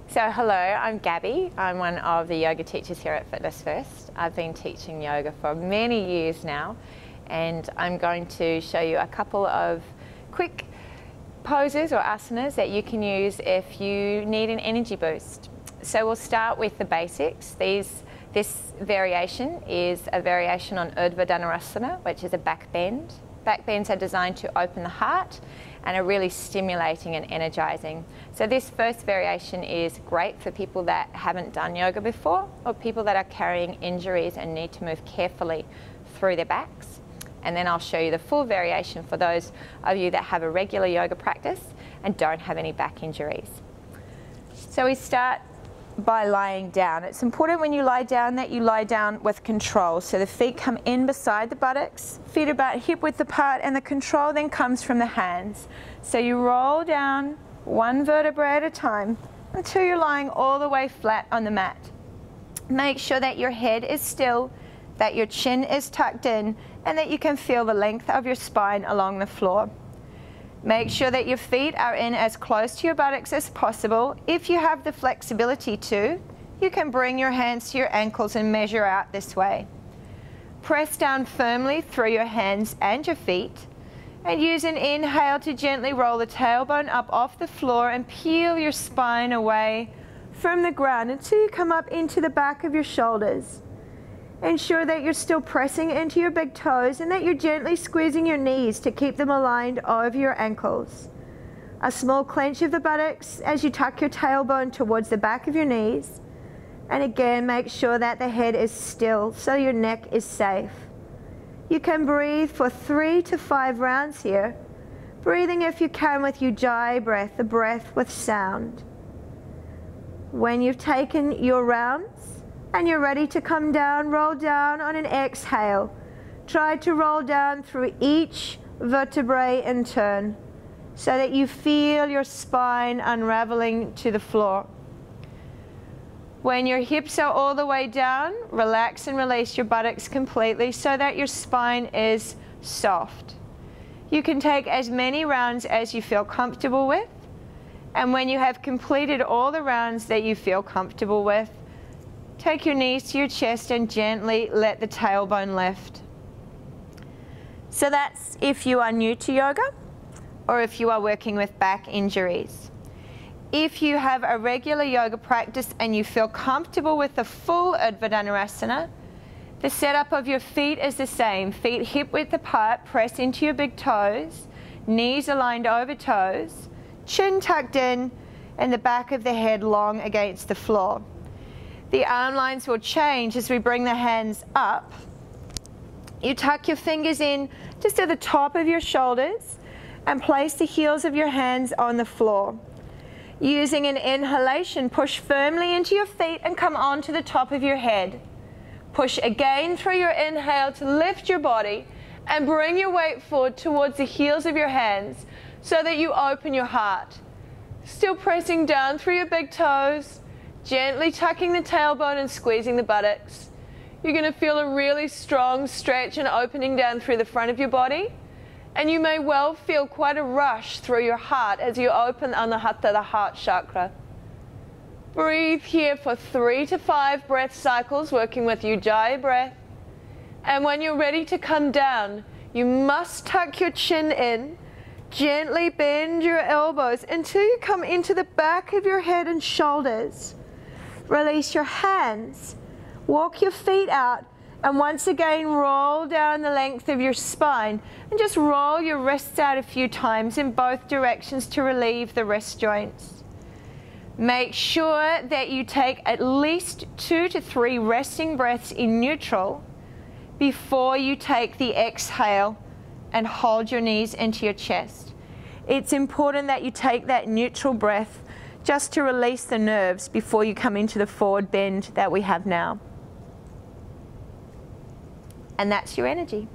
So hello, I'm Gabby. I'm one of the yoga teachers here at Fitness First. I've been teaching yoga for many years now, and I'm going to show you a couple of quick poses or asanas that you can use if you need an energy boost. So we'll start with the basics. This variation is a variation on Urdhva Dhanurasana, which is a back bend. Back bends are designed to open the heart and are really stimulating and energizing. So this first variation is great for people that haven't done yoga before, or people that are carrying injuries and need to move carefully through their backs. And then I'll show you the full variation for those of you that have a regular yoga practice and don't have any back injuries. So we start by lying down. It's important when you lie down that you lie down with control. So the feet come in beside the buttocks, feet about hip width apart, and the control then comes from the hands. So you roll down one vertebrae at a time until you're lying all the way flat on the mat. Make sure that your head is still, that your chin is tucked in, and that you can feel the length of your spine along the floor. Make sure that your feet are in as close to your buttocks as possible. If you have the flexibility to, you can bring your hands to your ankles and measure out this way. Press down firmly through your hands and your feet, and use an inhale to gently roll the tailbone up off the floor and peel your spine away from the ground until you come up into the back of your shoulders. Ensure that you're still pressing into your big toes and that you're gently squeezing your knees to keep them aligned over your ankles. A small clench of the buttocks as you tuck your tailbone towards the back of your knees. And again, make sure that the head is still so your neck is safe. You can breathe for 3 to 5 rounds here, breathing if you can with Ujjayi breath, the breath with sound. When you've taken your rounds, and you're ready to come down, roll down on an exhale. Try to roll down through each vertebrae in turn so that you feel your spine unraveling to the floor. When your hips are all the way down, relax and release your buttocks completely so that your spine is soft. You can take as many rounds as you feel comfortable with, and when you have completed all the rounds that you feel comfortable with, take your knees to your chest and gently let the tailbone lift. So that's if you are new to yoga or if you are working with back injuries. If you have a regular yoga practice and you feel comfortable with the full Urdhva Dhanurasana, the setup of your feet is the same. Feet hip width apart, press into your big toes, knees aligned over toes, chin tucked in, and the back of the head long against the floor. The arm lines will change as we bring the hands up. You tuck your fingers in just at the top of your shoulders and place the heels of your hands on the floor. Using an inhalation, push firmly into your feet and come onto the top of your head. Push again through your inhale to lift your body and bring your weight forward towards the heels of your hands so that you open your heart. Still pressing down through your big toes, gently tucking the tailbone and squeezing the buttocks. You're going to feel a really strong stretch and opening down through the front of your body. And you may well feel quite a rush through your heart as you open Anahata, the heart chakra. Breathe here for 3 to 5 breath cycles, working with Ujjayi breath. And when you're ready to come down, you must tuck your chin in. Gently bend your elbows until you come into the back of your head and shoulders. Release your hands, walk your feet out, and once again roll down the length of your spine and just roll your wrists out a few times in both directions to relieve the wrist joints. Make sure that you take at least 2 to 3 resting breaths in neutral before you take the exhale and hold your knees into your chest. It's important that you take that neutral breath just to release the nerves before you come into the forward bend that we have now. And that's your energy.